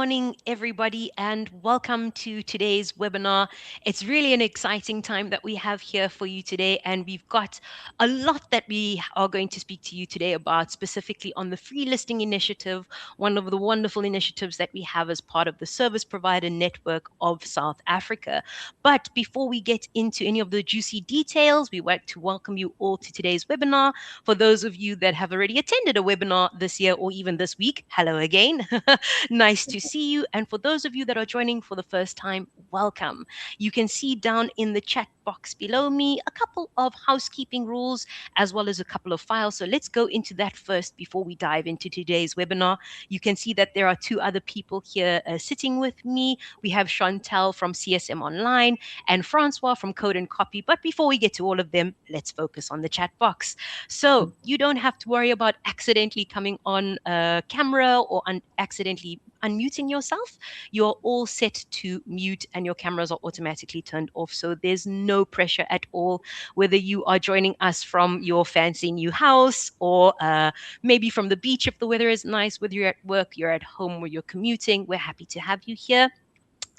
morning, everybody, and welcome to today's webinar. It's really an exciting time that we have here for you today, and we've got a lot that we are going to speak to you today about, specifically on the free listing initiative, one of the wonderful initiatives that we have as part of the service provider network of South Africa. But before we get into any of the juicy details, we want to welcome you all to today's webinar. For those of you that have already attended a webinar this year or even this week, hello again. Nice to see you. And for those of you that are joining for the first time, welcome. You can see down in the chat box below me a couple of housekeeping rules as well as a couple of files. So let's go into that first before we dive into today's webinar. You can see that there are two other people here sitting with me. We have Chantel from CSM Online and Francois from Code and Copy. But before we get to all of them, let's focus on the chat box. So you don't have to worry about accidentally coming on camera or accidentally unmuting yourself. You're all set to mute and your cameras are automatically turned off. So there's no pressure at all, whether you are joining us from your fancy new house or maybe from the beach if the weather is nice, whether you're at work, you're at home, or you're commuting. We're happy to have you here.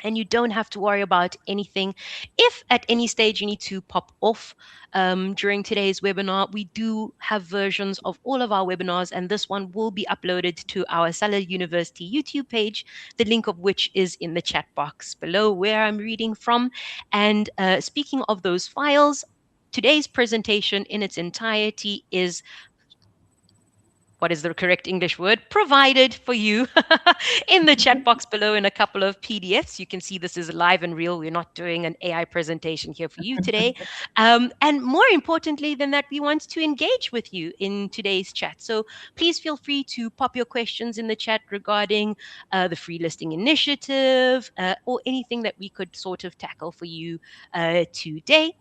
And you don't have to worry about anything. If at any stage you need to pop off during today's webinar, we do have versions of all of our webinars, and this one will be uploaded to our Seller University YouTube page, the link of which is in the chat box below where I'm reading from. And speaking of those files, today's presentation in its entirety is, what is the correct English word, provided for you in the chat box below in a couple of PDFs. You can see this is live and real. We're not doing an AI presentation here for you today. And more importantly than that, we want to engage with you in today's chat. So please feel free to pop your questions in the chat regarding the free listing initiative or anything that we could sort of tackle for you today.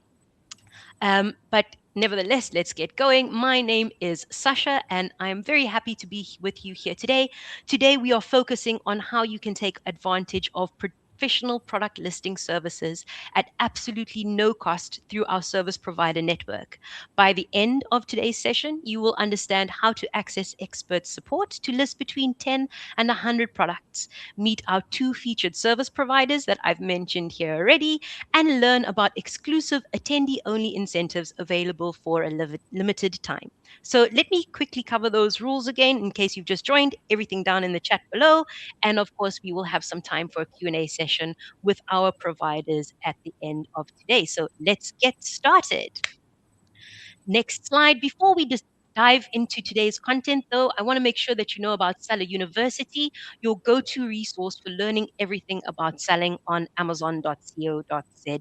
But nevertheless, let's get going. My name is Sasha, and I'm very happy to be with you here today. Today, we are focusing on how you can take advantage of professional product listing services at absolutely no cost through our service provider network. By the end of today's session, you will understand how to access expert support to list between 10 and 100 products, meet our two featured service providers that I've mentioned here already, and learn about exclusive attendee-only incentives available for a limited time. So let me quickly cover those rules again in case you've just joined. Everything down in the chat below. And of course, we will have some time for a Q&A session with our providers at the end of today. So let's get started. Next slide. Before we just dive into today's content, though, I want to make sure that you know about Seller University, your go-to resource for learning everything about selling on Amazon.co.za.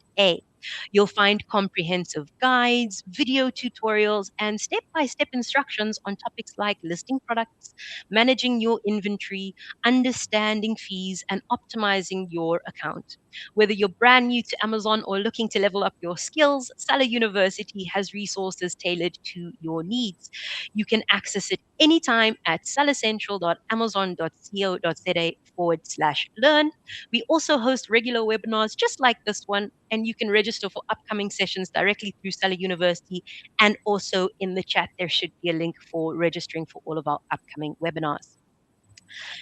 You'll find comprehensive guides, video tutorials, and step-by-step instructions on topics like listing products, managing your inventory, understanding fees, and optimizing your account. Whether you're brand new to Amazon or looking to level up your skills, Seller University has resources tailored to your needs. You can access it anytime at sellercentral.amazon.co.za/learn. We also host regular webinars just like this one, and you can register for upcoming sessions directly through Seller University. And also in the chat, there should be a link for registering for all of our upcoming webinars.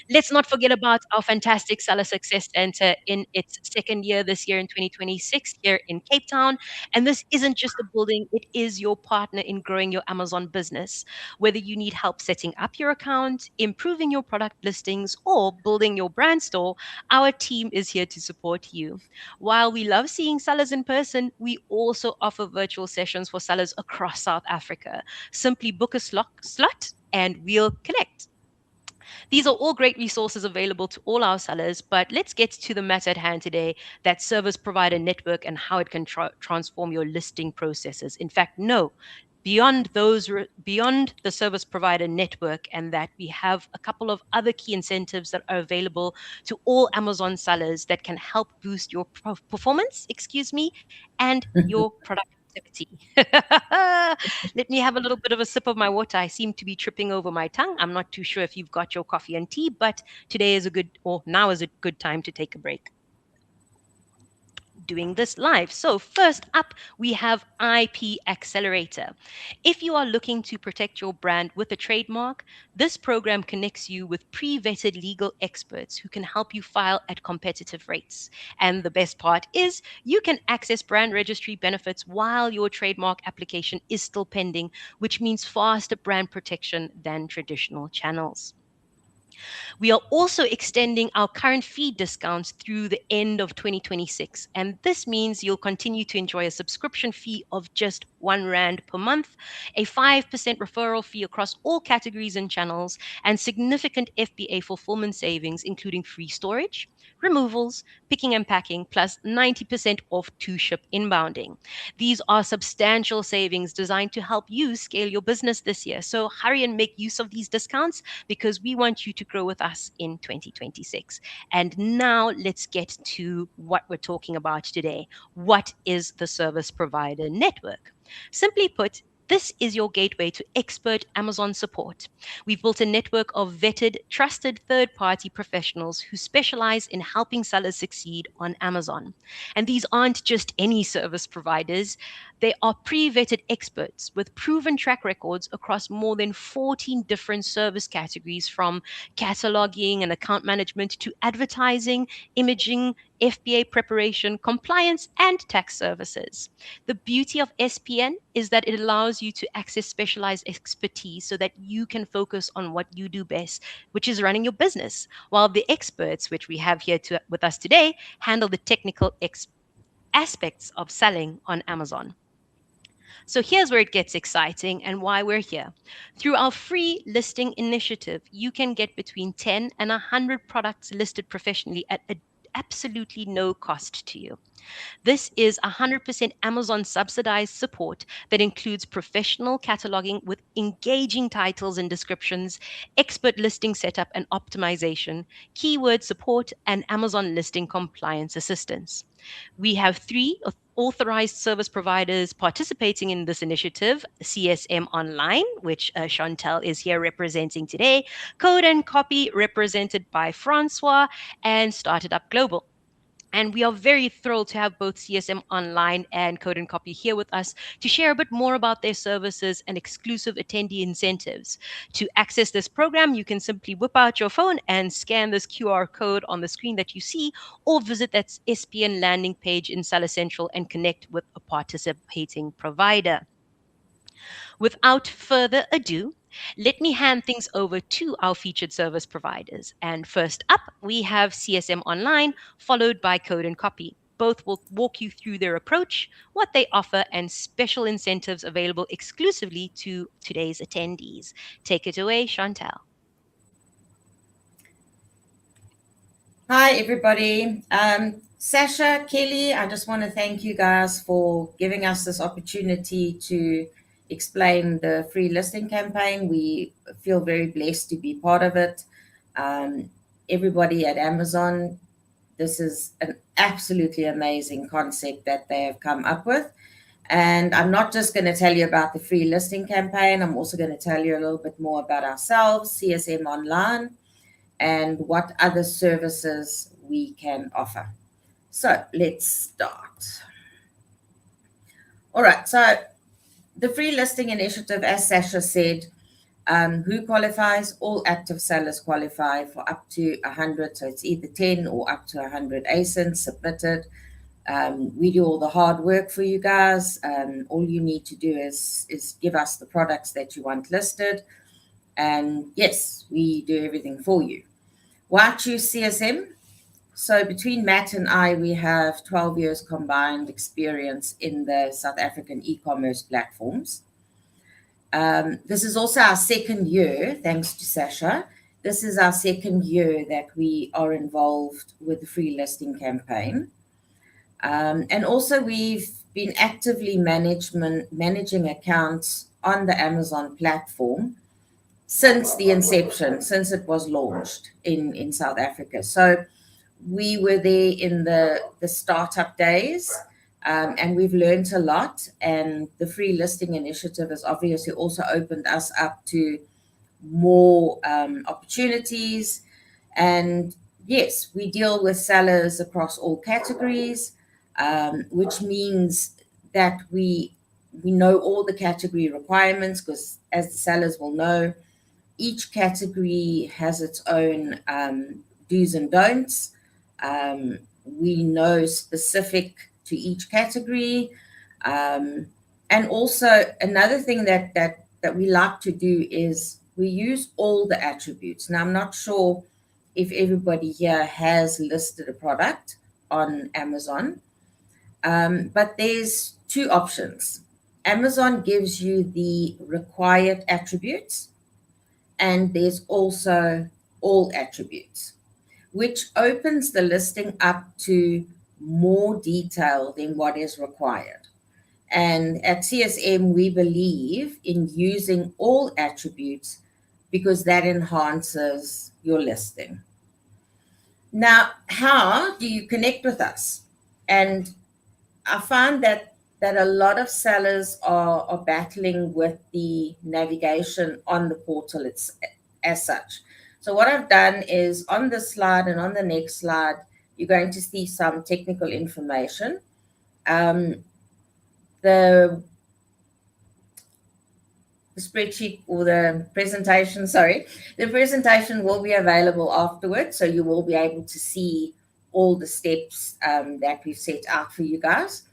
Let's not forget about our fantastic Seller Success Center in its second year this year in 2026 here in Cape Town. And this isn't just a building, it is your partner in growing your Amazon business. Whether you need help setting up your account, improving your product listings, or building your brand store, our team is here to support you. While we love seeing sellers in person, we also offer virtual sessions for sellers across South Africa. Simply book a slot and we'll connect. These are all great resources available to all our sellers, but let's get to the matter at hand today, that service provider network and how it can transform your listing processes. In fact, no, beyond beyond the service provider network, and that we have a couple of other key incentives that are available to all Amazon sellers that can help boost your performance, and your productivity. Let me have a little bit of a sip of my water. I seem to be tripping over my tongue. I'm not too sure if you've got your coffee and tea, but today is a good, or now is a good time to take a break. doing this live. So, first up, we have IP Accelerator. If you are looking to protect your brand with a trademark, this program connects you with pre vetted legal experts who can help you file at competitive rates. And the best part is you can access brand registry benefits while your trademark application is still pending, which means faster brand protection than traditional channels. We are also extending our current feed discounts through the end of 2026. And this means you'll continue to enjoy a subscription fee of just R1 per month, a 5% referral fee across all categories and channels, and significant FBA fulfillment savings, including free storage, removals, picking and packing, plus 90% off to ship inbounding. These are substantial savings designed to help you scale your business this year. So hurry and make use of these discounts because we want you to grow with us in 2026. And now let's get to what we're talking about today. What is the service provider network? Simply put, this is your gateway to expert Amazon support. We've built a network of vetted, trusted third party professionals who specialize in helping sellers succeed on Amazon. And these aren't just any service providers, they are pre vetted experts with proven track records across more than 14 different service categories, from cataloging and account management to advertising, imaging, FBA preparation, compliance, and tax services. The beauty of SPN is that it allows you to access specialized expertise so that you can focus on what you do best, which is running your business, while the experts, which we have here with us today, handle the technical aspects of selling on Amazon. So here's where it gets exciting and why we're here. Through our free listing initiative, you can get between 10 and 100 products listed professionally at absolutely no cost to you. This is 100% Amazon subsidized support that includes professional cataloging with engaging titles and descriptions, expert listing setup and optimization, keyword support, and Amazon listing compliance assistance. We have three authorized service providers participating in this initiative: CSM Online, which Chantel is here representing today, Code and Copy, represented by Francois, and Started Up Global. And we are very thrilled to have both CSM Online and Code and Copy here with us to share a bit more about their services and exclusive attendee incentives. To access this program, you can simply whip out your phone and scan this QR code on the screen that you see, or visit that SPN landing page in Seller Central and connect with a participating provider. Without further ado, let me hand things over to our featured service providers. And first up, we have CSM Online, followed by Code and Copy. Both will walk you through their approach, what they offer, and special incentives available exclusively to today's attendees. Take it away, Chantal. Hi, everybody. Sasha, Kelly, I just want to thank you guys for giving us this opportunity to explain the free listing campaign. We feel very blessed to be part of it. Everybody at Amazon, this is an absolutely amazing concept that they have come up with. And I'm not just going to tell you about the free listing campaign, I'm also going to tell you a little bit more about ourselves, CSM Online, and what other services we can offer. So let's start. All right, so the free listing initiative, as Sasha said, who qualifies? All active sellers qualify for up to 100. So it's either 10 or up to 100 ASINs submitted. We do all the hard work for you guys. All you need to do is give us the products that you want listed. And yes, we do everything for you. Why choose CSM? So between Matt and I, we have 12 years combined experience in the South African e-commerce platforms. This is also our second year, thanks to Sasha. This is our second year that we are involved with the free listing campaign. And also we've been actively managing accounts on the Amazon platform since the inception, since it was launched in South Africa. So we were there in the startup days, and we've learned a lot. And the free listing initiative has obviously also opened us up to more opportunities. And yes, we deal with sellers across all categories. which means that we know all the category requirements, because as the sellers will know, each category has its own do's and don'ts. We know specific to each category. Um, and also another thing that we like to do is we use all the attributes. Now, I'm not sure if everybody here has listed a product on Amazon, but there's two options. Amazon gives you the required attributes, and there's also all attributes, which opens the listing up to more detail than what is required. And at CSM, we believe in using all attributes because that enhances your listing. Now, how do you connect with us? And I find that a lot of sellers are battling with the navigation on the portal it's as such. So what I've done is on this slide and on the next slide, you're going to see some technical information. Um, the spreadsheet or the presentation, sorry, the presentation will be available afterwards. So you will be able to see all the steps that we've set out for you guys.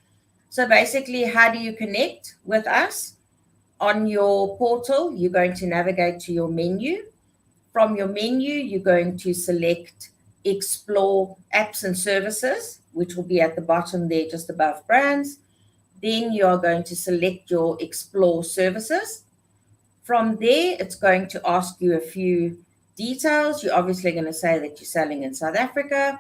So basically, how do you connect with us? On your portal, you're going to navigate to your menu. From your menu, you're going to select Explore Apps and Services, which will be at the bottom there, just above Brands. Then you are going to select your Explore Services. From there, it's going to ask you a few details. You're obviously going to say that you're selling in South Africa,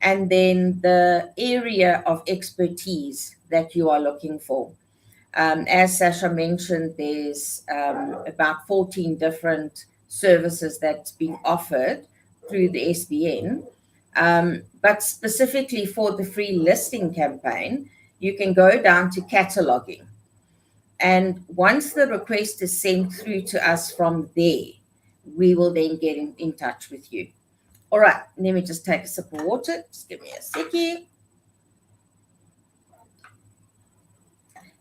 and then the area of expertise that you are looking for. As Sasha mentioned, there's about 14 different services that's being offered through the SBN. But specifically for the free listing campaign, you can go down to cataloging. And once the request is sent through to us from there, we will then get in touch with you. All right, let me just take a sip of water. Just give me a seckie.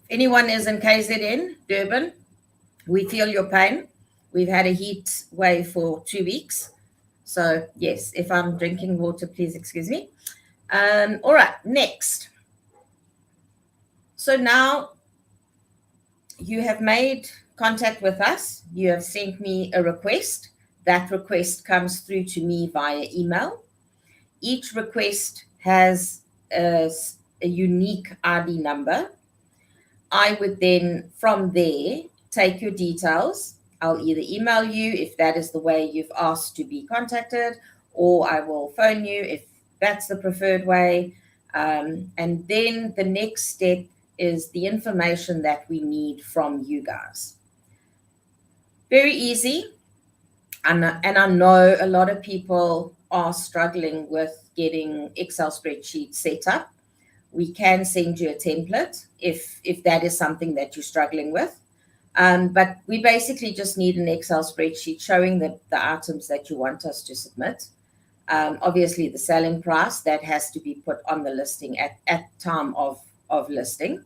Anyone is in KZN, Durban, we feel your pain. We've had a heat wave for 2 weeks. So, yes, if I'm drinking water, please excuse me. All right, next. So now you have made contact with us. You have sent me a request. That request comes through to me via email. Each request has a unique ID number. I would then, from there, take your details. I'll either email you if that is the way you've asked to be contacted, or I will phone you if that's the preferred way. And then the next step is the information that we need from you guys. Very easy. And I know a lot of people are struggling with getting Excel spreadsheets set up. We can send you a template if that is something that you're struggling with. But we basically just need an Excel spreadsheet showing the items that you want us to submit. Obviously, the selling price, that has to be put on the listing at time of listing.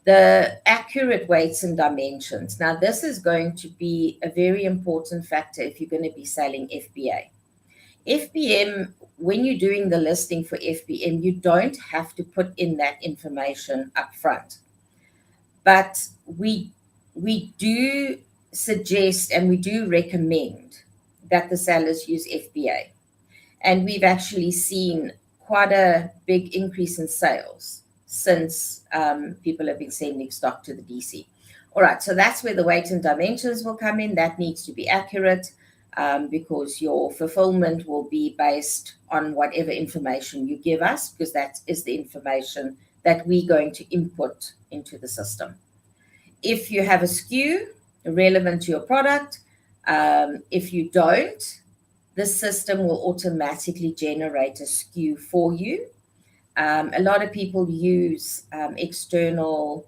The accurate weights and dimensions. Now, this is going to be a very important factor if you're going to be selling FBA. FBM, when you're doing the listing for FBM, you don't have to put in that information up front. But we do suggest and we do recommend that the sellers use FBA. And we've actually seen quite a big increase in sales since people have been sending stock to the DC. All right, so that's where the weight and dimensions will come in. That needs to be accurate because your fulfillment will be based on whatever information you give us, because that is the information that we're going to input into the system. If you have a SKU relevant to your product, if you don't, the system will automatically generate a SKU for you. A lot of people use external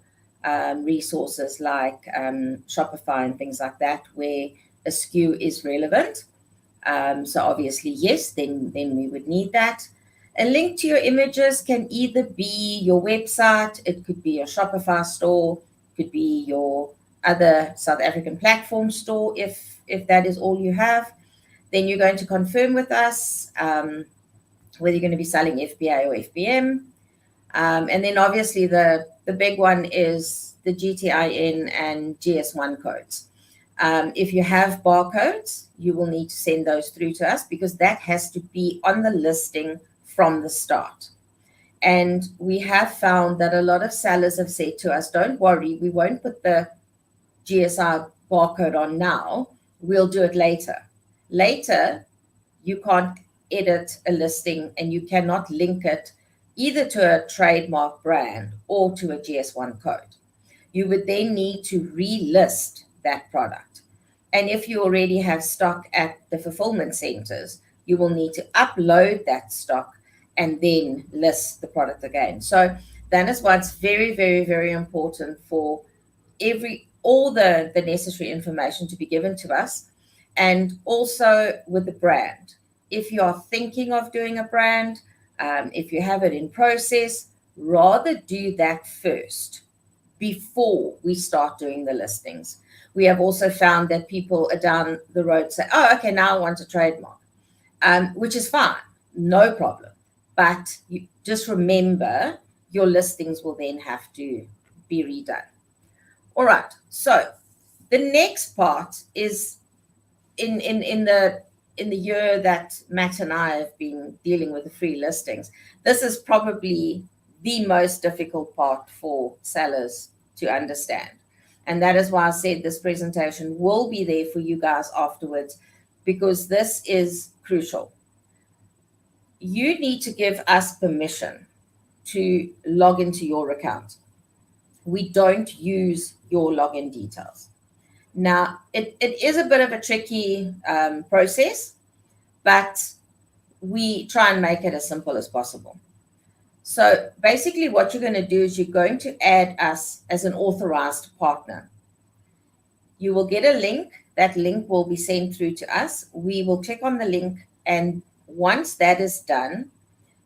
resources like Shopify and things like that, where a SKU is relevant. So obviously, yes, then we would need that. A link to your images can either be your website, it could be your Shopify store, it could be your other South African platform store if that is all you have. Then you're going to confirm with us whether you're going to be selling FBA or FBM. And then obviously the big one is the GTIN and GS1 codes. If you have barcodes, you will need to send those through to us because that has to be on the listing from the start. And we have found that a lot of sellers have said to us, don't worry, we won't put the GSI barcode on now, we'll do it later. Later, you can't edit a listing and you cannot link it either to a trademark brand or to a GS1 code. You would then need to relist that product. And if you already have stock at the fulfillment centers, you will need to upload that stock and then list the product again. So that is why it's very, very, very important for all the necessary information to be given to us. And also with the brand. If you are thinking of doing a brand, if you have it in process, rather do that first before we start doing the listings. We have also found that people are down the road say, oh, okay, now I want a trademark, which is fine, no problem. But you just remember your listings will then have to be redone. All right, so the next part is in the year that Matt and I have been dealing with the free listings, this is probably the most difficult part for sellers to understand. And that is why I said this presentation will be there for you guys afterwards, because this is crucial. You need to give us permission to log into your account. We don't use your login details. Now, it is a bit of a tricky process, but we try and make it as simple as possible. So basically what you're going to do is you're going to add us as an authorized partner. You will get a link. That link will be sent through to us. We will click on the link, and once that is done,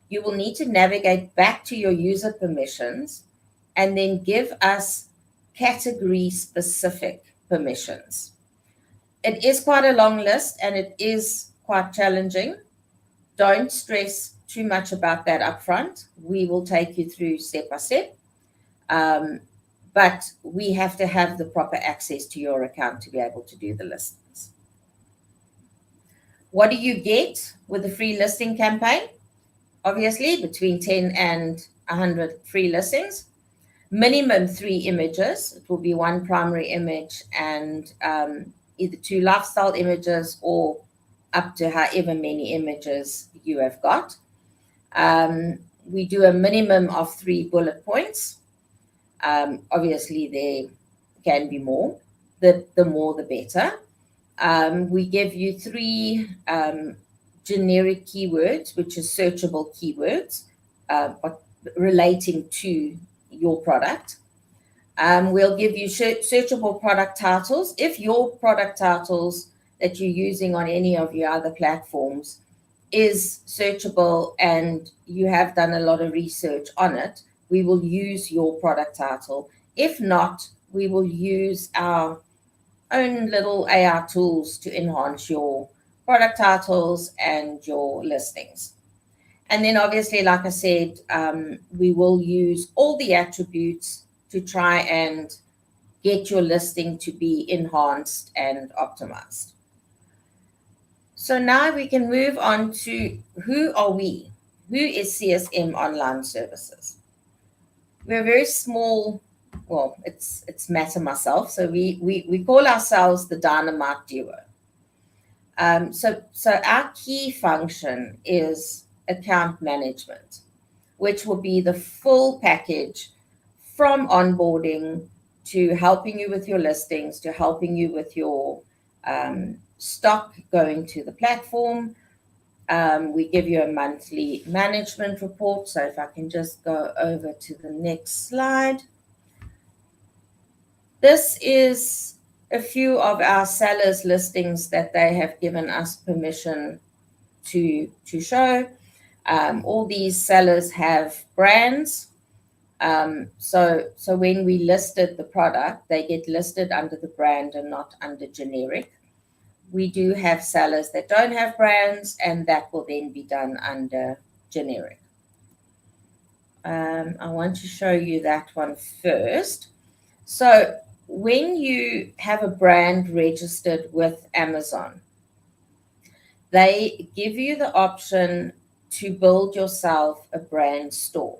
you will need to navigate back to your user permissions and then give us category specific permissions. It is quite a long list and it is quite challenging. Don't stress too much about that up front. We will take you through step by step. But we have to have the proper access to your account to be able to do the listings. What do you get with the free listing campaign? Obviously, between 10 and 100 free listings. Minimum 3 images. It will be 1 primary image and either 2 lifestyle images or up to however many images you have got. We do a minimum of 3 bullet points. Obviously, there can be more. The more, the better. We give you 3 generic keywords, which is searchable keywords, relating to your product. We'll give you searchable product titles. If your product titles that you're using on any of your other platforms is searchable and you have done a lot of research on it, we will use your product title. If not, we will use our own little AI tools to enhance your product titles and your listings. And then obviously, like I said, we will use all the attributes to try and get your listing to be enhanced and optimized. So now we can move on to who are we? Who is CSM Online Services? We're a very small, well, it's Matt and myself, so we call ourselves the Dynamite Duo. So our key function is account management, which will be the full package from onboarding to helping you with your listings, to helping you with your stock going to the platform. We give you a monthly management report. So if I can just go over to the next slide. This is a few of our sellers' listings that they have given us permission to show. All these sellers have brands. So when we listed the product, they get listed under the brand and not under generic. We do have sellers that don't have brands, and that will then be done under generic. I want to show you that one first. So when you have a brand registered with Amazon, they give you the option to build yourself a brand store.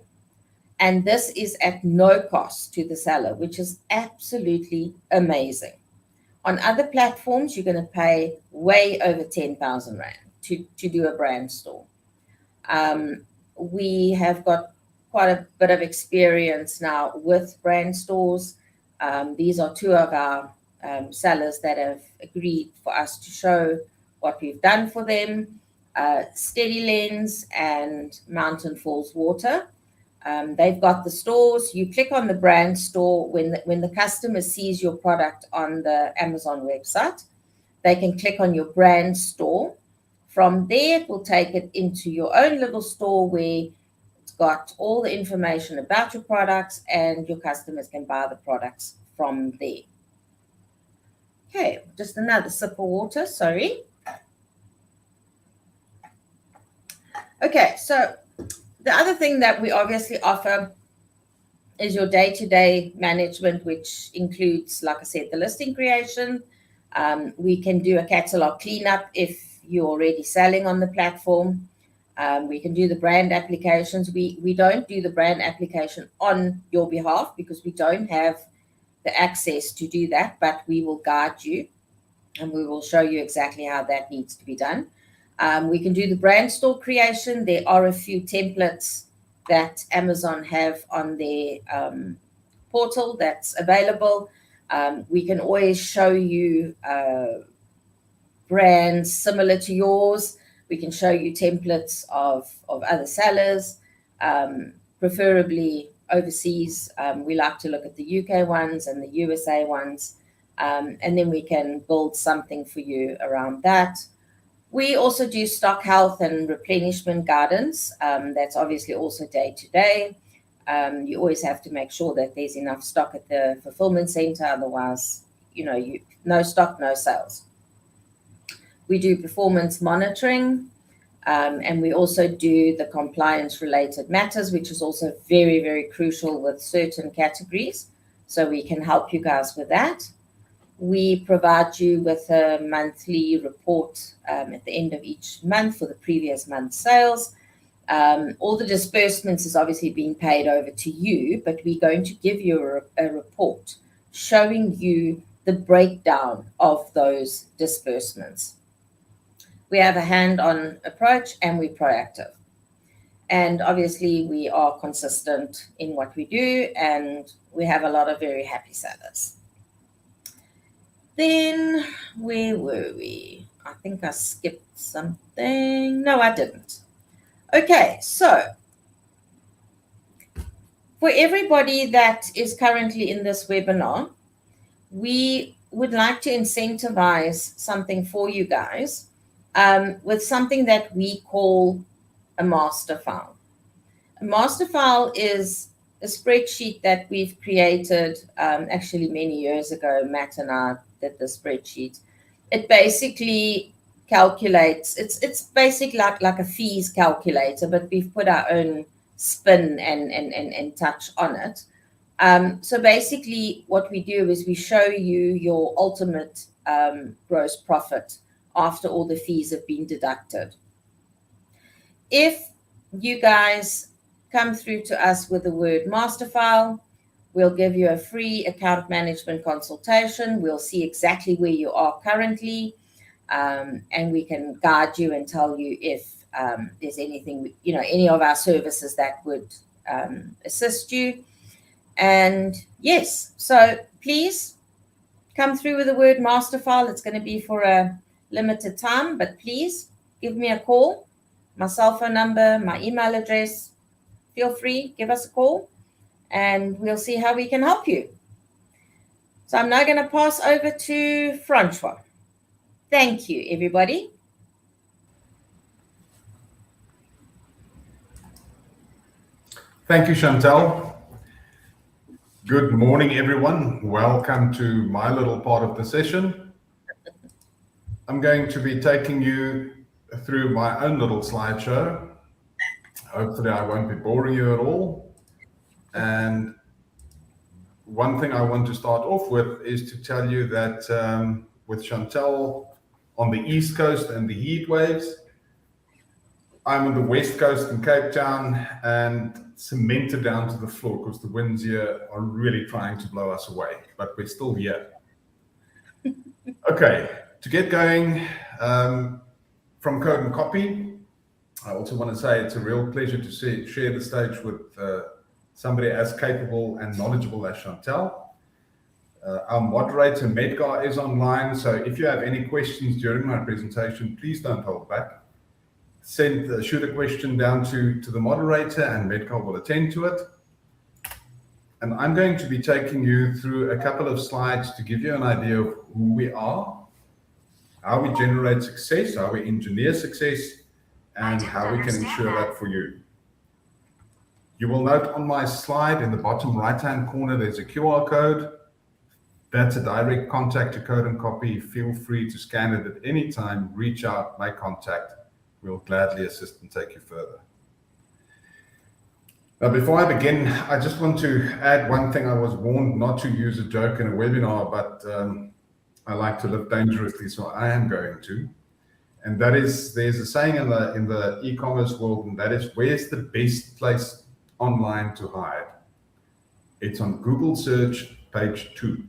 And this is at no cost to the seller, which is absolutely amazing. On other platforms, you're going to pay way over 10,000 Rand to do a brand store. We have got quite a bit of experience now with brand stores. These are two of our sellers that have agreed for us to show what we've done for them. Steady Lens and Mountain Falls Water. They've got the stores. You click on the brand store when the customer sees your product on the Amazon website. They can click on your brand store. From there, it will take it into your own little store where it's got all the information about your products, and your customers can buy the products from there. Okay, just another sip of water, sorry. Okay, so the other thing that we obviously offer is your day-to-day management, which includes, like I said, the listing creation. We can do a catalog cleanup if you're already selling on the platform. We can do the brand applications. We don't do the brand application on your behalf because we don't have the access to do that, but we will guide you and we will show you exactly how that needs to be done. We can do the brand store creation. There are a few templates that Amazon have on their portal that's available. We can always show you brands similar to yours. We can show you templates of other sellers, preferably overseas. We like to look at the UK ones and the USA ones, and then we can build something for you around that. We also do stock health and replenishment guidance. That's obviously also day to day. You always have to make sure that there's enough stock at the fulfillment center. Otherwise, no stock, no sales. We do performance monitoring, and we also do the compliance related matters, which is also very, very crucial with certain categories. So we can help you guys with that. We provide you with a monthly report at the end of each month for the previous month's sales. All the disbursements is obviously being paid over to you, but we're going to give you a report showing you the breakdown of those disbursements. We have a hand-on approach and we're proactive. And obviously we are consistent in what we do, and we have a lot of very happy sellers. Then, where were we? I think I skipped something. No, I didn't. Okay, so for everybody that is currently in this webinar, we would like to incentivize something for you guys with something that we call a master file. A master file is a spreadsheet that we've created actually many years ago. Matt and I did the spreadsheet. It basically calculates, it's basically like a fees calculator, but we've put our own spin and touch on it. So basically what we do is we show you your ultimate gross profit after all the fees have been deducted. If you guys come through to us with the word master file, we'll give you a free account management consultation. We'll see exactly where you are currently, and we can guide you and tell you if there's anything, any of our services that would assist you. And yes, so please come through with the word master file. It's going to be for a limited time, but please give me a call. My cell phone number, my email address. Feel free, give us a call, and we'll see how we can help you. So I'm now going to pass over to Francois. Thank you, everybody. Thank you, Chantal. Good morning, everyone. Welcome to my little part of the session. I'm going to be taking you through my own little slideshow. Hopefully, I won't be boring you at all. And one thing I want to start off with is to tell you that with Chantal on the East Coast and the heat waves, I'm on the West Coast in Cape Town and cemented down to the floor because the winds here are really trying to blow us away, but we're still here. Okay, to get going, from Code and Copy, I also want to say it's a real pleasure to share the stage with somebody as capable and knowledgeable as Chantal. Our moderator, Medgar, is online, so if you have any questions during my presentation, please don't hold back. Shoot a question down to the moderator and Medgar will attend to it. And I'm going to be taking you through a couple of slides to give you an idea of who we are, how we generate success, how we engineer success, and how we can ensure that for you. You will note on my slide in the bottom right-hand corner, there's a QR code. That's a direct contact to Code and Copy. Feel free to scan it at any time, reach out, make contact. We'll gladly assist and take you further. Now, before I begin, I just want to add one thing. I was warned not to use a joke in a webinar, but I like to live dangerously, so I am going to. And that is, there's a saying in the e-commerce world, and that is, where's the best place online to hide? It's on Google search, page 2.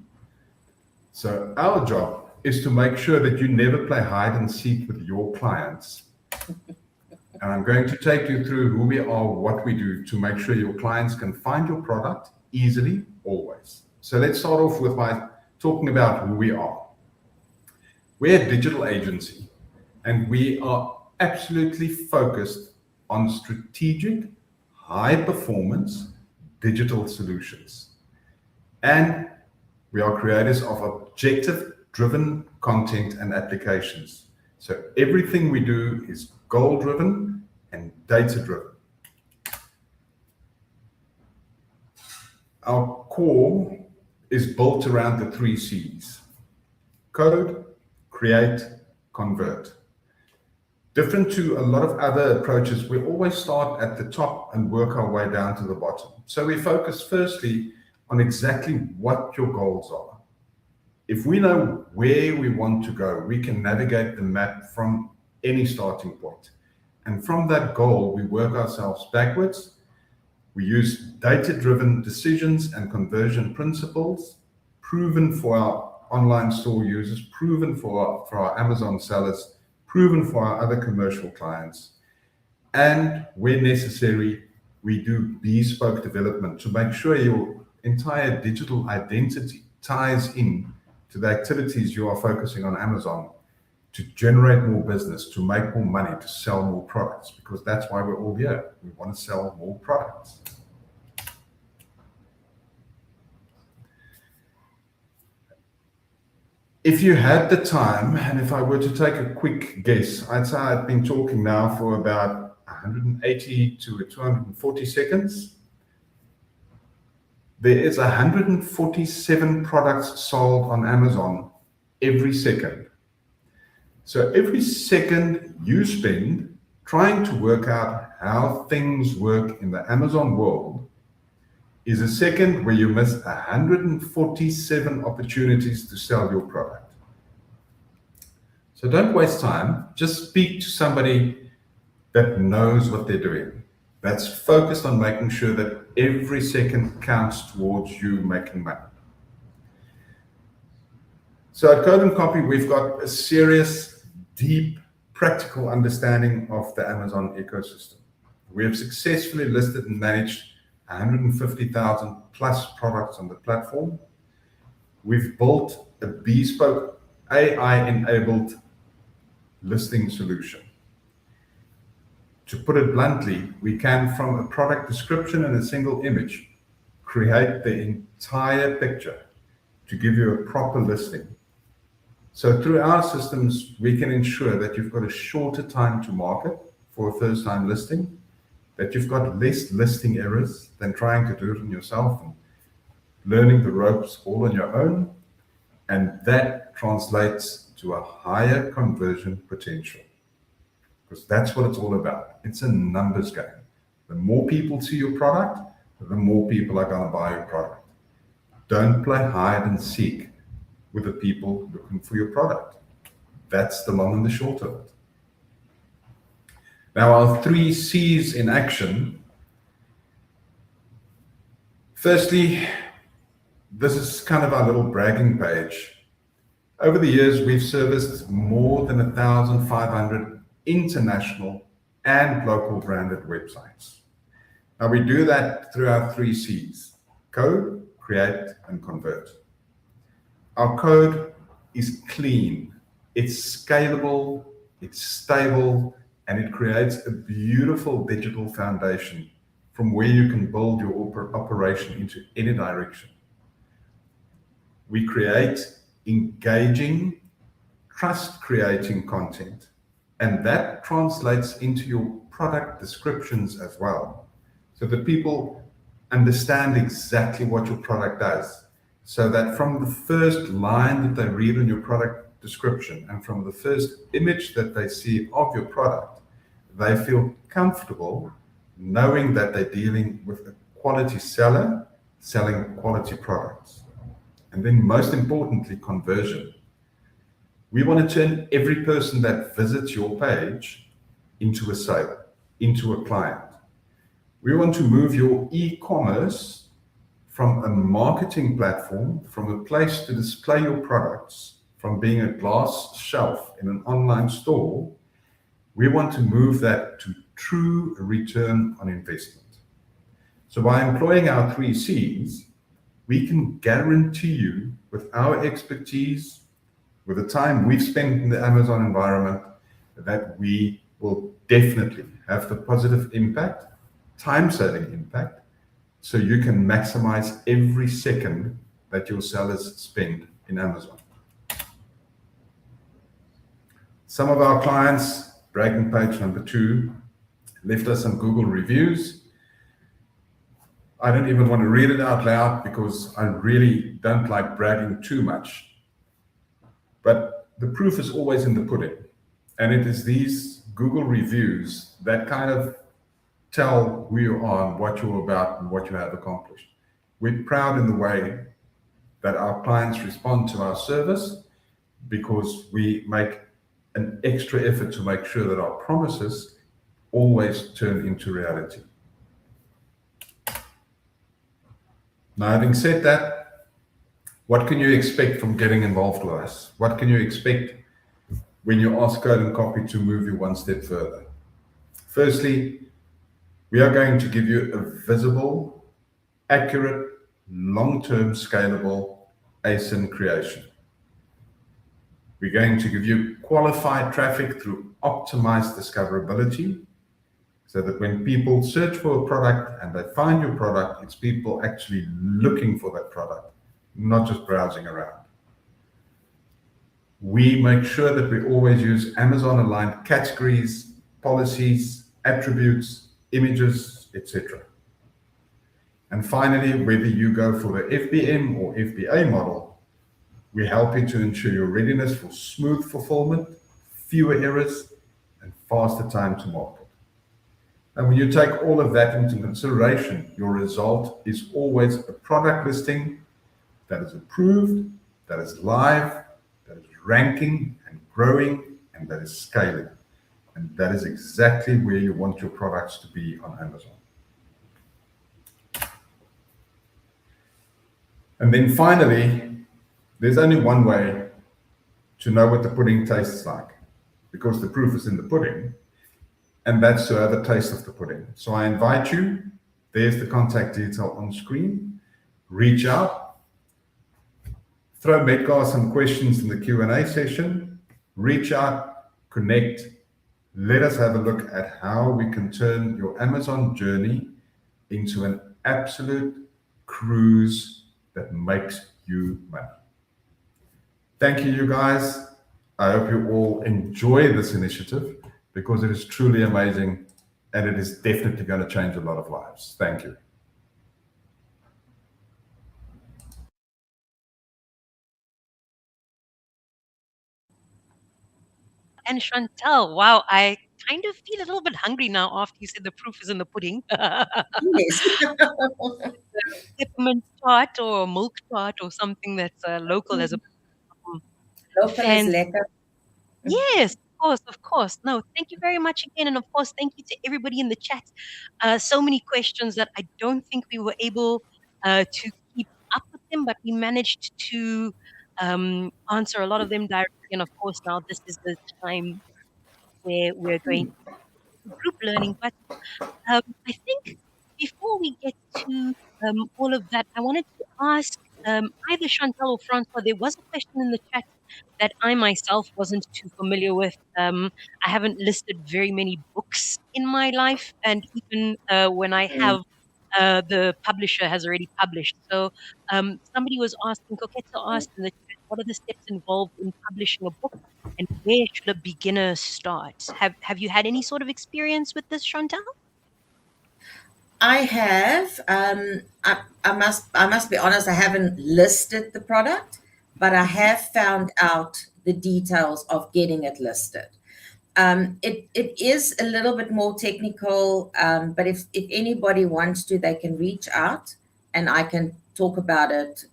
So our job is to make sure that you never play hide and seek with your clients. And I'm going to take you through who we are, what we do to make sure your clients can find your product easily, always. So let's start off with by talking about who we are. We're a digital agency, and we are absolutely focused on strategic, high-performance digital solutions. And we are creators of objective-driven content and applications. So everything we do is goal-driven and data-driven. Our core is built around the 3 C's: code, create, convert. Different to a lot of other approaches, we always start at the top and work our way down to the bottom. So we focus firstly on exactly what your goals are. If we know where we want to go, we can navigate the map from any starting point. And from that goal, we work ourselves backwards. We use data-driven decisions and conversion principles, proven for our online store users, proven for our Amazon sellers, proven for our other commercial clients. And where necessary, we do bespoke development to make sure your entire digital identity ties in to the activities you are focusing on Amazon to generate more business, to make more money, to sell more products, because that's why we're all here. We want to sell more products. If you had the time, and if I were to take a quick guess, I'd say I've been talking now for about 180 to 240 seconds. There is 147 products sold on Amazon every second. So every second you spend trying to work out how things work in the Amazon world is a second where you miss 147 opportunities to sell your product. So don't waste time. Just speak to somebody that knows what they're doing, that's focused on making sure that every second counts towards you making money. So at Code and Copy, we've got a serious, deep, practical understanding of the Amazon ecosystem. We have successfully listed and managed 150,000 plus products on the platform. We've built a bespoke AI-enabled listing solution. To put it bluntly, we can, from a product description and a single image, create the entire picture to give you a proper listing. So through our systems, we can ensure that you've got a shorter time to market for a first-time listing, that you've got less listing errors than trying to do it on yourself and learning the ropes all on your own. And that translates to a higher conversion potential, because that's what it's all about. It's a numbers game. The more people see your product, the more people are going to buy your product. Don't play hide and seek with the people looking for your product. That's the long and the short of it. Now, our 3 C's in action. Firstly, this is kind of our little bragging page. Over the years, we've serviced more than 1,500 international and local branded websites. Now, we do that through our 3 C's: code, create, and convert. Our code is clean, it's scalable, it's stable, and it creates a beautiful digital foundation from where you can build your operation into any direction. We create engaging, trust-creating content, and that translates into your product descriptions as well, so that people understand exactly what your product does, so that from the first line that they read on your product description and from the first image that they see of your product, they feel comfortable knowing that they're dealing with a quality seller selling quality products. And then most importantly, conversion. We want to turn every person that visits your page into a sale, into a client. We want to move your e-commerce from a marketing platform, from a place to display your products, from being a glass shelf in an online store. We want to move that to true return on investment. So by employing our 3 C's, we can guarantee you, with our expertise, with the time we've spent in the Amazon environment, that we will definitely have the positive impact, time-saving impact, so you can maximize every second that your sellers spend in Amazon. Some of our clients, bragging page number 2, left us some Google reviews. I don't even want to read it out loud because I really don't like bragging too much. But the proof is always in the pudding. And it is these Google reviews that kind of tell who you are and what you're about and what you have accomplished. We're proud in the way that our clients respond to our service, because we make an extra effort to make sure that our promises always turn into reality. Now, having said that, what can you expect from getting involved with us? What can you expect when you ask Code and Copy to move you one step further? Firstly, we are going to give you a visible, accurate, long-term, scalable ASIN creation. We're going to give you qualified traffic through optimized discoverability, so that when people search for a product and they find your product, it's people actually looking for that product, not just browsing around. We make sure that we always use Amazon-aligned categories, policies, attributes, images, etc. And finally, whether you go for the FBM or FBA model, we help you to ensure your readiness for smooth fulfillment, fewer errors, and faster time to market. And when you take all of that into consideration, your result is always a product listing that is approved, that is live, that is ranking and growing, and that is scaling. And that is exactly where you want your products to be on Amazon. And then finally, there's only one way to know what the pudding tastes like, because the proof is in the pudding, and that's to have a taste of the pudding. So I invite you, there's the contact detail on screen, reach out, throw Metcalf some questions in the Q&A session, reach out, connect, let us have a look at how we can turn your Amazon journey into an absolute cruise that makes you money. Thank you, you guys. I hope you all enjoy this initiative, because it is truly amazing and it is definitely going to change a lot of lives. Thank you. And Chantal, wow, I kind of feel a little bit hungry now after you said the proof is in the pudding. Yes. Peppermint tart or milk tart or something that's local as a Local is fan. lekker. Yes, of course, of course. No, thank you very much again. And of course, thank you to everybody in the chat. So many questions that I don't think we were able to keep up with them, but we managed to answer a lot of them directly. And of course, now this is the time where we're going to group learning. But I think before we get to all of that, I wanted to ask either Chantal or Francois. There was a question in the chat that I myself wasn't too familiar with. I haven't listed very many books in my life, and even when I Mm. have, the publisher has already published. So somebody was asking, Coquette asked in the chat, what are the steps involved in publishing a book, and where should a beginner start? Have you had any sort of experience with this, Chantal? I have. I must be honest. I haven't listed the product, but I have found out the details of getting it listed. It is a little bit more technical, but if anybody wants to, they can reach out, and I can talk about it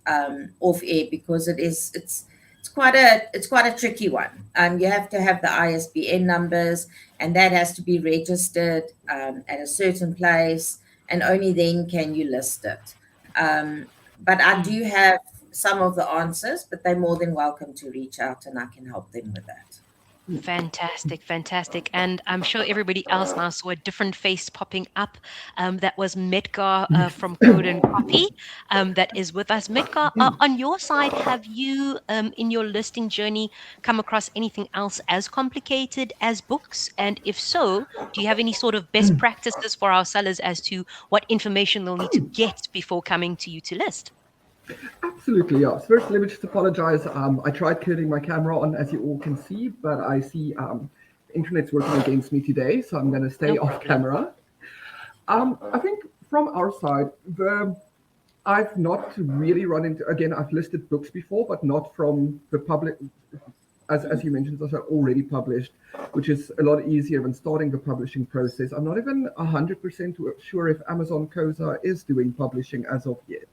off air, because it's quite a tricky one. You have to have the ISBN numbers, and that has to be registered at a certain place, and only then can you list it. But I do have some of the answers, but they're more than welcome to reach out, and I can help them with that. Fantastic, fantastic. And I'm sure everybody else now saw a different face popping up. That was Medgar from Code and Copy that is with us. Medgar, on your side, have you, in your listing journey, come across anything else as complicated as books? And if so, do you have any sort of best practices for our sellers as to what information they'll need to get before coming to you to list? Absolutely, yes. First, let me just apologize. I tried turning my camera on, as you all can see, but I see the internet's working against me today, so I'm going to stay No off problem. camera. I think from our side, I've not really run into, again, I've listed books before, but not from the public, as you mentioned, those are already published, which is a lot easier when starting the publishing process. I'm not even 100% sure if Amazon Kosa is doing publishing as of yet.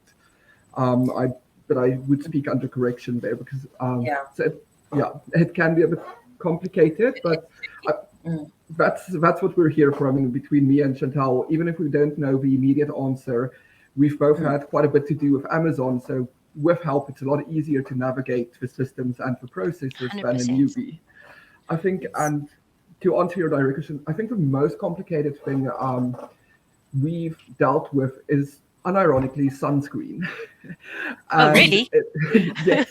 But I would speak under correction there, because Yeah. so it can be a bit complicated, but Mm. that's what we're here for. I mean, between me and Chantal, even if we don't know the immediate answer, we've both had quite a bit to do with Amazon. So with help, it's a lot easier to navigate the systems and the processes than a 100%. newbie. I think, and to answer your direct question, I think the most complicated thing we've dealt with is unironically sunscreen. Oh, really? Yes,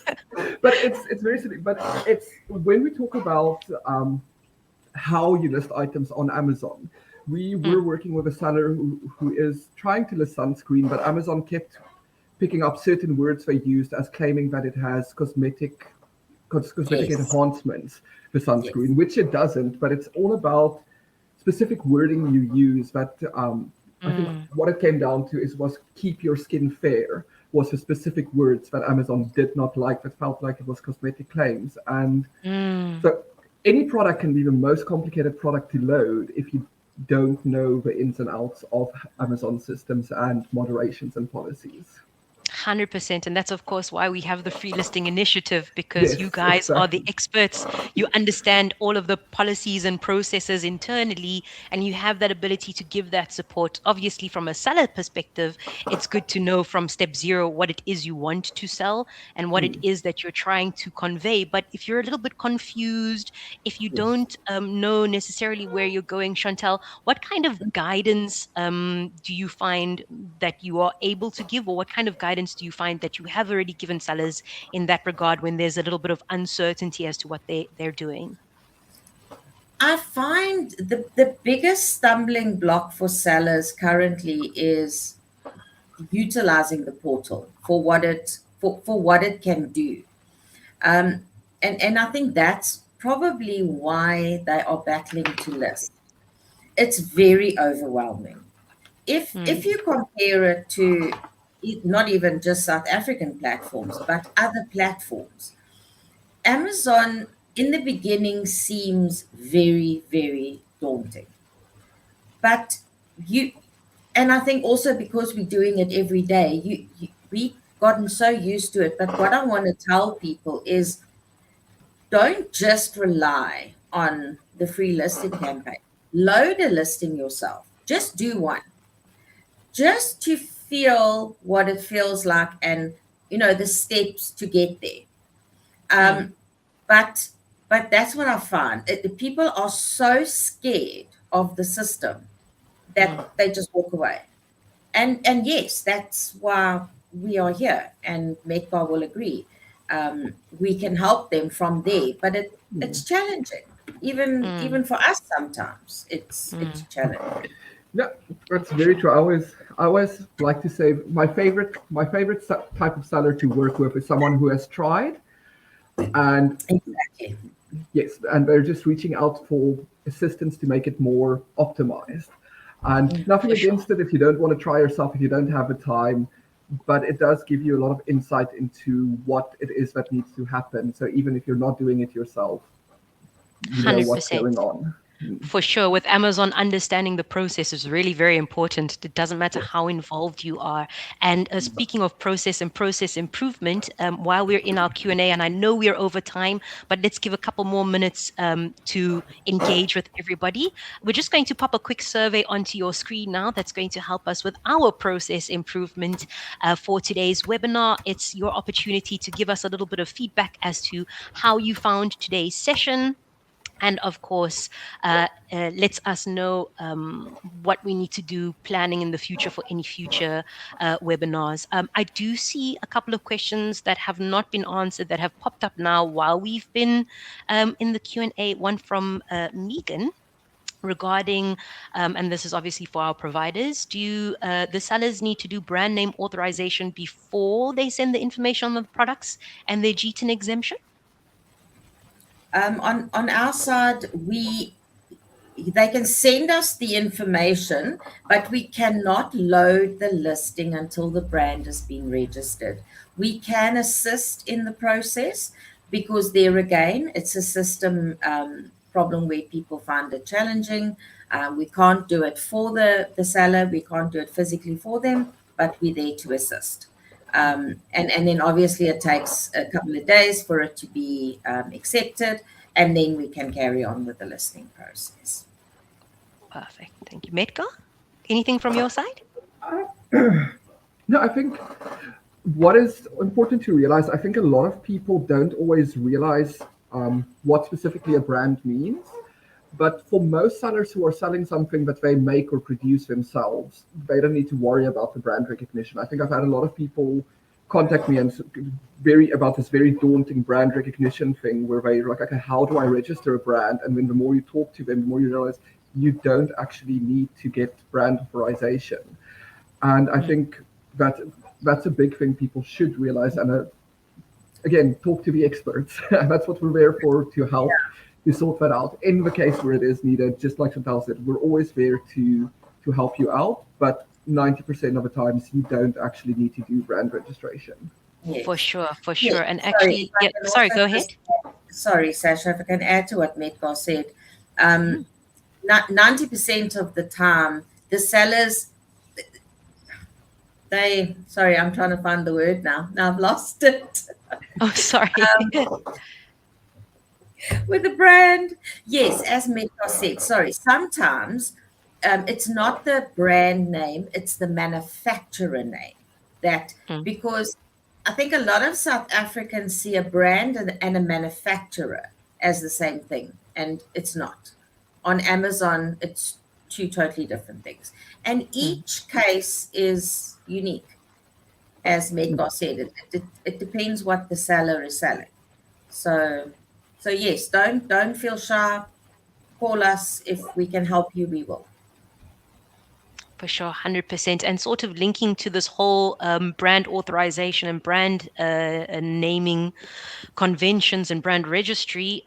but it's very silly. But it's when we talk about how you list items on Amazon. We were working with a seller who is trying to list sunscreen, but Amazon kept picking up certain words they used as claiming that it has cosmetic Yes. enhancements for sunscreen, Yes. which it doesn't. But it's all about specific wording you use. That I think what it came down to was keep your skin fair was the specific words that Amazon did not like, that felt like it was cosmetic claims. And so any product can be the most complicated product to load if you don't know the ins and outs of Amazon systems and moderations and policies. 100%. And that's, of course, why we have the free listing initiative, because Yes, you guys are the exactly. experts. You understand all of the policies and processes internally, and you have that ability to give that support. Obviously, from a seller perspective, it's good to know from step zero what it is you want to sell and what it is that you're trying to convey. But if you're a little bit confused, if you don't know necessarily where you're going, Chantal, what kind of guidance do you find that you are able to give, or what kind of guidance do you find that you have already given sellers in that regard when there's a little bit of uncertainty as to what they're doing? I find the biggest stumbling block for sellers currently is utilizing the portal for what it can do. And I think that's probably why they are battling to list. it's very overwhelming. If Mm. you compare it to not even just South African platforms, but other platforms, Amazon in the beginning seems very, very daunting. But you, and I think also because we're doing it every day, we've gotten so used to it. But what I want to tell people is don't just rely on the free listing campaign. Load a listing yourself. Just do one, just to feel what it feels like, and the steps to get there. Mm. Um, but that's what I find. The people are so scared of the system that Mm. they just walk away. And yes, that's why we are here, and Metbar will agree. We can help them from there, but it's Mm. challenging. Even Mm. for us, sometimes it's Mm. challenging. Yeah, that's For very sure. true. I always like to say my favorite type of seller to work with is someone who has tried, and Exactly. yes, and they're just reaching out for assistance to make it more optimized. And nothing For sure. against it if you don't want to try yourself, if you don't have the time, but it does give you a lot of insight into what it is that needs to happen. So even if you're not doing it yourself, you know what's 100%. going on. Mm. For sure, with Amazon, understanding the process is really very important. It doesn't matter Yes. how involved you are. And speaking of process and process improvement, while we're in our Q&A, and I know we're over time, but let's give a couple more minutes to engage with everybody. We're just going to pop a quick survey onto your screen now that's going to help us with our process improvement for today's webinar. It's your opportunity to give us a little bit of feedback as to how you found today's session, and of course lets us know what we need to do planning in the future for any future webinars. I do see a couple of questions that have not been answered that have popped up now while we've been in the Q&A. One from Megan regarding, and this is obviously for our providers, do the sellers need to do brand name authorization before they send the information on the products and their GTIN exemption? On our side, they can send us the information, but we cannot load the listing until the brand has been registered. We can assist in the process because there again, it's a system problem where people find it challenging. We can't do it for the seller. We can't do it physically for them, but we're there to assist. And then obviously it takes a couple of days for it to be accepted, and then we can carry on with the listing process. Perfect. Thank you. Metka, anything from your side? No, I think what is important to realize, I think a lot of people don't always realize what specifically a brand means. But for most sellers who are selling something that they make or produce themselves, they don't need to worry about the brand recognition. I think I've had a lot of people contact me and about this very daunting brand recognition thing where they're like, okay, how do I register a brand? And then the more you talk to them, the more you realize you don't actually need to get brand authorization. And I Mm. think that that's a big thing people should realize. And again, talk to the experts. That's what we're there for, to help you sort that out. In the case where it is needed, just like Chantal said, we're always there to help you out. But 90% of the times, you don't actually need to do brand registration. For Yes. sure, for Yes. sure. And Sorry, if actually, I yeah, can sorry, also go ahead. just, sorry, Sasha, if I can add to what Metcalf said. Um, Mhm. 90% of the time, the sellers, sorry, I'm trying to find the word now. Now I've lost it. Oh, sorry. With the brand, yes, as Metcalf said, sorry, sometimes it's not the brand name, it's the manufacturer name. That, Mm. because I think a lot of South Africans see a brand and a manufacturer as the same thing, and it's not. On Amazon, it's two totally different things. And Mm. each case is unique, as Metcalf said. It depends what the seller is selling. So, so yes, don't feel shy. Call us if we can help you. We will. For sure, 100%. And sort of linking to this whole brand authorization and brand naming conventions and brand registry,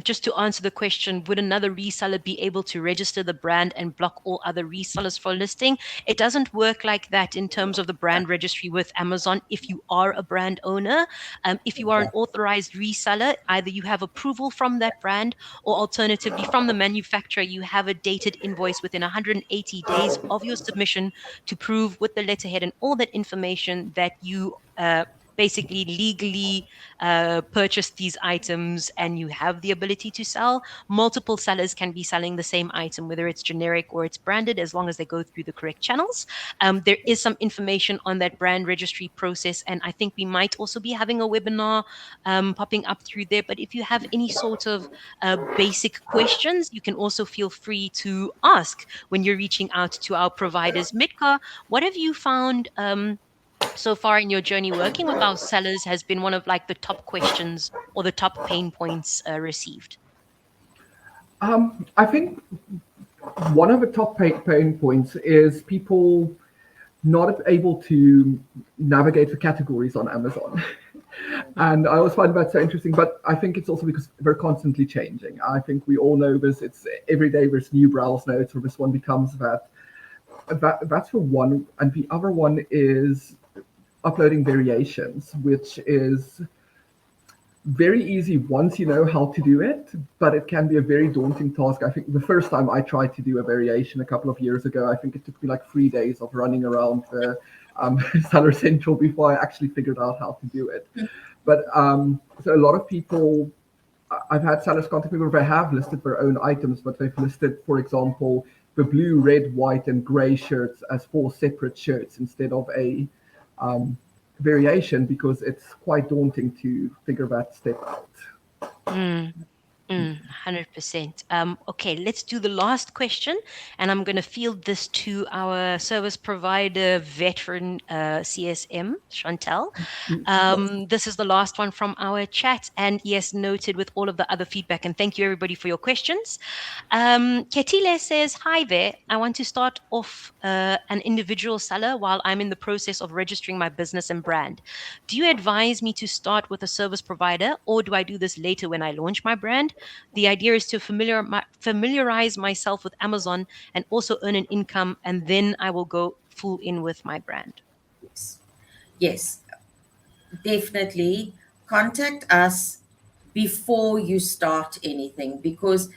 just to answer the question, would another reseller be able to register the brand and block all other resellers for listing? It doesn't work like that in terms of the brand registry with Amazon if you are a brand owner. If you are an authorized reseller, either you have approval from that brand, or alternatively from the manufacturer, you have a dated invoice within 180 days of your submission to prove with the letterhead and all that information that you basically legally purchase these items and you have the ability to sell. Multiple sellers can be selling the same item, whether it's generic or it's branded, as long as they go through the correct channels. There is some information on that brand registry process, and I think we might also be having a webinar popping up through there. But if you have any sort of basic questions, you can also feel free to ask when you're reaching out to our providers. Mitka, what have you found so far in your journey working with our sellers has been one of like the top questions or the top pain points received? I think one of the top pain points is people not able to navigate the categories on Amazon. And I always find that so interesting, but I think it's also because they're constantly changing. I think we all know this. It's every day there's new browse notes, or this one becomes that. That's for one. And the other one is uploading variations, which is very easy once you know how to do it, but it can be a very daunting task. I think the first time I tried to do a variation a couple of years ago, I think it took me like 3 days of running around the Seller Central before I actually figured out how to do it. But so a lot of people, I've had sellers contact me where they have listed their own items, but they've listed, for example, the blue, red, white, and gray shirts as 4 separate shirts instead of a variation, because it's quite daunting to figure that step out. 100%. Okay, let's do the last question, and I'm going to field this to our service provider veteran CSM, Chantal. This is the last one from our chat, and yes, noted with all of the other feedback. And thank you everybody for your questions. Ketile says, hi there. I want to start off an individual seller while I'm in the process of registering my business and brand. Do you advise me to start with a service provider, or do I do this later when I launch my brand? The idea is to familiarize myself with Amazon and also earn an income, and then I will go full in with my brand. Yes, definitely contact us before you start anything, because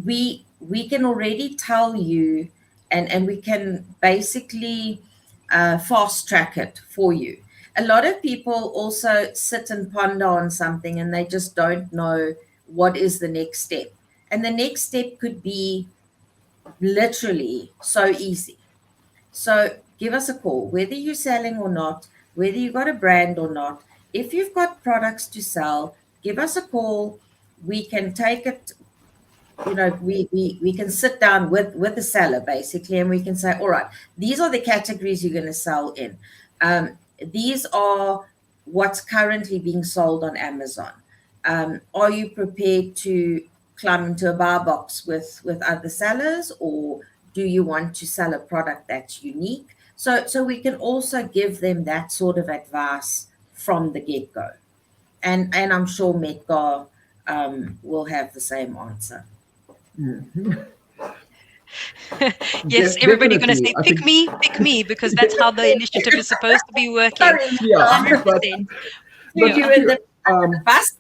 we can already tell you, and we can basically fast track it for you. A lot of people also sit and ponder on something and they just don't know what is the next step. And the next step could be literally so easy. So give us a call, whether you're selling or not, whether you've got a brand or not. If you've got products to sell, give us a call. We can take it, we can sit down with the seller basically, and we can say, all right, these are the categories you're going to sell in. These are what's currently being sold on Amazon. Are you prepared to climb into a buy box with other sellers, or do you want to sell a product that's unique? So we can also give them that sort of advice from the get-go. And I'm sure Metgar will have the same answer. Yes, everybody going to say, pick me, because that's how the initiative is supposed to be working. Yeah, 100%. Put you in the bus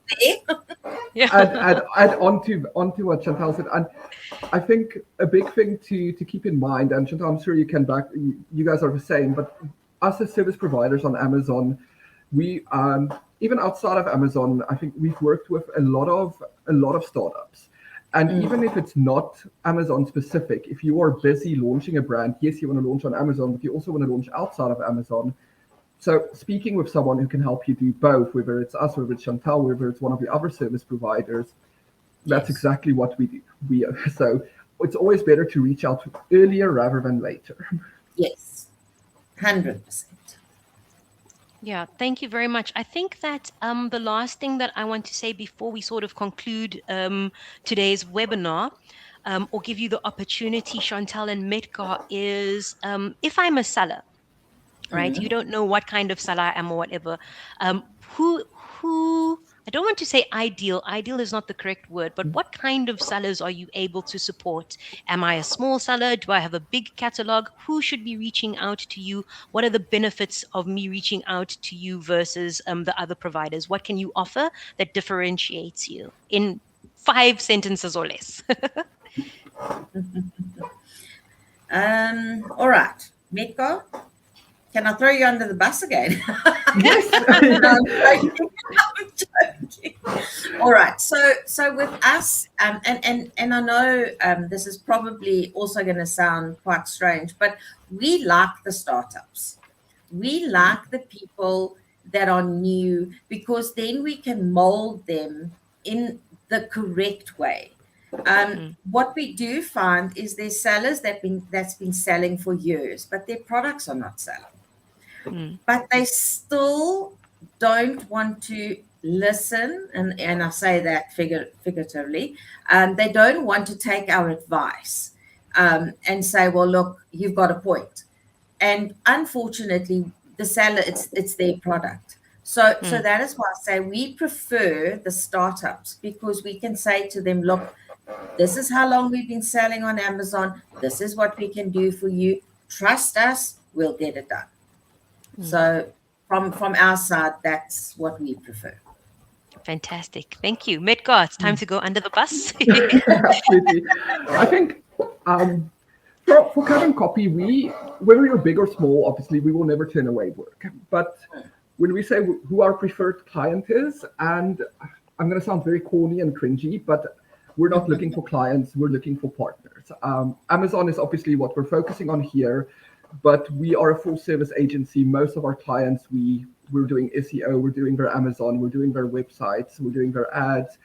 there. Add onto what Chantal said, and I think a big thing to keep in mind, and Chantal, I'm sure you guys are the same, but us as service providers on Amazon, we even outside of Amazon, I think we've worked with a lot of startups. And even if it's not Amazon specific, if you are busy launching a brand, yes, you want to launch on Amazon, but you also want to launch outside of Amazon. So speaking with someone who can help you do both, whether it's us, whether it's Chantal, whether it's one of the other service providers, that's exactly what we do. So it's always better to reach out earlier rather than later. Yes, 100%. Yeah, thank you very much. I think that the last thing that I want to say before we sort of conclude today's webinar, or give you the opportunity, Chantal and Metgar, is if I'm a seller, right? You don't know what kind of seller I am or whatever. Um, who who I don't want to say ideal. Ideal is not the correct word, but what kind of sellers are you able to support? Am I a small seller? Do I have a big catalog? Who should be reaching out to you? What are the benefits of me reaching out to you versus the other providers? What can you offer that differentiates you in 5 sentences or less? All right, Mitko, can I throw you under the bus again? Yes. No, I'm joking. I'm joking. All right. So with us, and I know this is probably also going to sound quite strange, but we like the startups. We like the people that are new because then we can mold them in the correct way. What we do find is there's sellers that's been selling for years, but their products are not selling, Mm, but they still don't want to listen. And I say that figuratively. They don't want to take our advice and say, well, look, you've got a point. And unfortunately, the seller, it's their product. So mm, that is why I say we prefer the startups, because we can say to them, look, this is how long we've been selling on Amazon. This is what we can do for you. Trust us, we'll get it done. mm. So from our side, that's what we prefer. Fantastic. Thank you. Metgar, it's time to go under the bus. Absolutely. I think um, for current copy, whether you're big or small, obviously we will never turn away work. But when we say who our preferred client is, and I'm going to sound very corny and cringy, but we're not looking for clients, we're looking for partners. Amazon is obviously what we're focusing on here, but we are a full service agency. Most of our clients, we're doing SEO, we're doing their Amazon, we're doing their websites, we're doing their ads.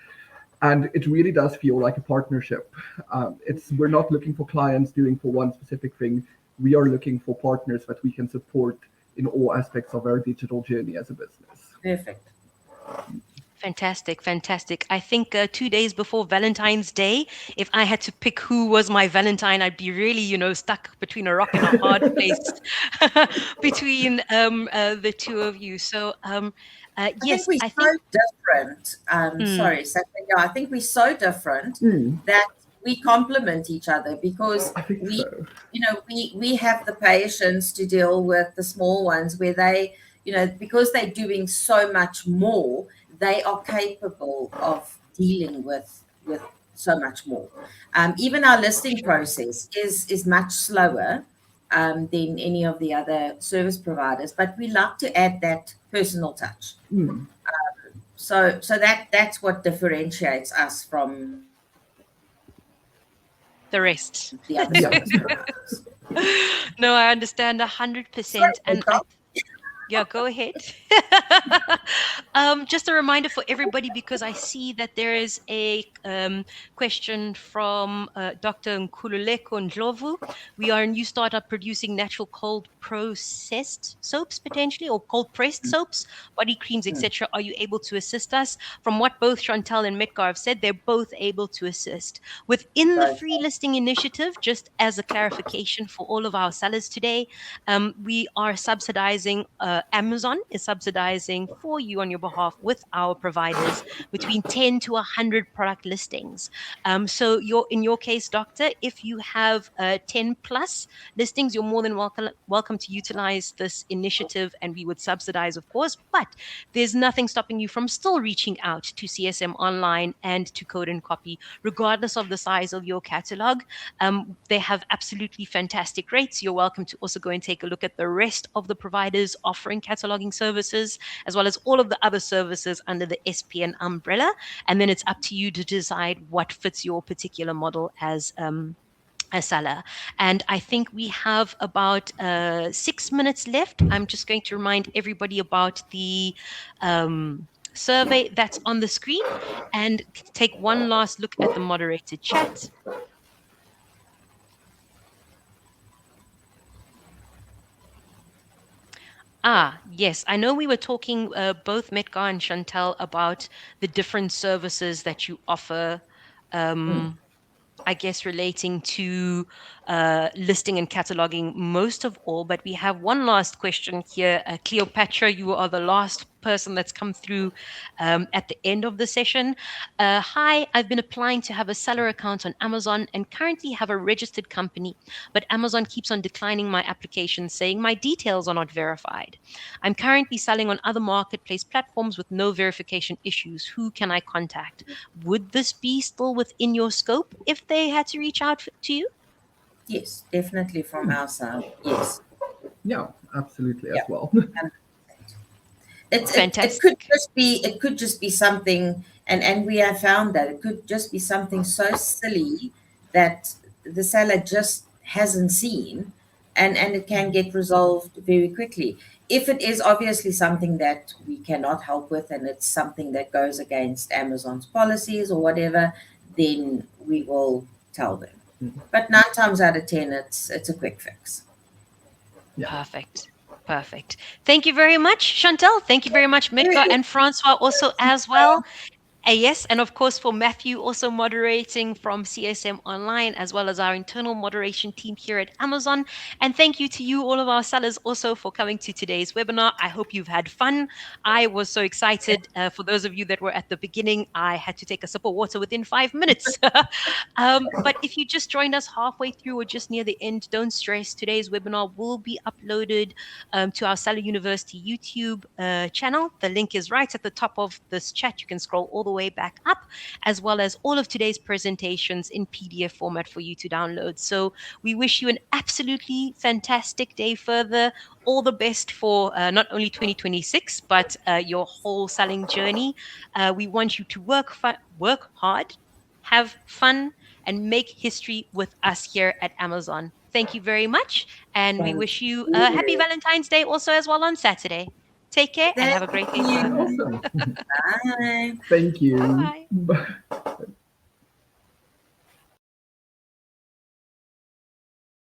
And it really does feel like a partnership. We're not looking for clients doing for one specific thing. We are looking for partners that we can support in all aspects of our digital journey as a business. Perfect. Fantastic, fantastic. I think 2 days before Valentine's Day, if I had to pick who was my Valentine, I'd be really, stuck between a rock and a hard place between the two of you. So, I think yes, we're I so think. different. Mm, Sorry, Sasha. Yeah, I think we're so different Mm, that we complement each other, because I think we, so. we have the patience to deal with the small ones where they, because they're doing so much more, they are capable of dealing with so much more. Even our listing process is much slower than any of the other service providers, but we like to add that personal touch. Mm. So that's what differentiates us from the the other rest. service Yeah. providers. No, I understand Sorry, 100%. And Rachel. yeah, go ahead. Just a reminder for everybody, because I see that there is a question from Dr. Nkululeko Ndlovu. We are a new startup producing natural cold processed soaps, potentially, or cold pressed soaps, body creams, Mm, etc. Are you able to assist us? From what both Chantal and Metgar have said, they're both able to assist. Within the both. free listing initiative, just as a clarification for all of our sellers today, we are subsidizing, Amazon is subsidizing for you on your behalf with our providers between 10 to 100 product listings. So in your case, doctor, if you have 10 plus listings, you're more than welcome to utilize this initiative, and we would subsidize, of course, but there's nothing stopping you from still reaching out to CSM Online and to Code and Copy, regardless of the size of your catalog. They have absolutely fantastic rates. You're welcome to also go and take a look at the rest of the providers offering cataloging services, as well as all of the other services under the SPN umbrella. And then it's up to you to decide what fits your particular model as a seller. And I think we have about 6 minutes left. I'm just going to remind everybody about the survey that's on the screen and take one last look at the moderated chat. Ah, yes. I know we were talking, both Metgar and Chantal, about the different services that you offer. Mm. Um, I guess, relating to listing and cataloging most of all. But we have one last question here. Cleopatra, you are the last person that's come through at the end of the session. Hi, I've been applying to have a seller account on Amazon and currently have a registered company, but Amazon keeps on declining my application, saying my details are not verified. I'm currently selling on other marketplace platforms with no verification issues. Who can I contact? Would this be still within your scope if they had to reach out to you? Yes, definitely from our side. Yes. Yeah, absolutely as Yeah. well. It Fantastic. could just be something, and we have found that it could just be something so silly that the seller just hasn't seen, and it can get resolved very quickly. If it is obviously something that we cannot help with and it's something that goes against Amazon's policies or whatever, then we will tell them. But 9 times out of 10, it's a quick fix. Yeah. Perfect. Perfect. Thank you very much, Chantal. Thank you very much, Midgar and Francois, also as well. Yes, and of course for Matthew, also moderating from CSM Online, as well as our internal moderation team here at Amazon. And thank you to you, all of our sellers, also for coming to today's webinar. I hope you've had fun. I was so excited. For those of you that were at the beginning, I had to take a sip of water within 5 minutes. But if you just joined us halfway through or just near the end, don't stress. Today's webinar will be uploaded to our Seller University YouTube channel. The link is right at the top of this chat. You can scroll all the way back up, as well as all of today's presentations in PDF format for you to download. So we wish you an absolutely fantastic day further. All the best for not only 2026, but your whole selling journey. We want you to work hard, have fun, and make history with us here at Amazon. Thank you very much. And we Thank wish you a happy you. Valentine's Day also as well on Saturday. Take care and Thank have a great day further. you. Awesome. Bye. Thank you. Bye bye. Bye.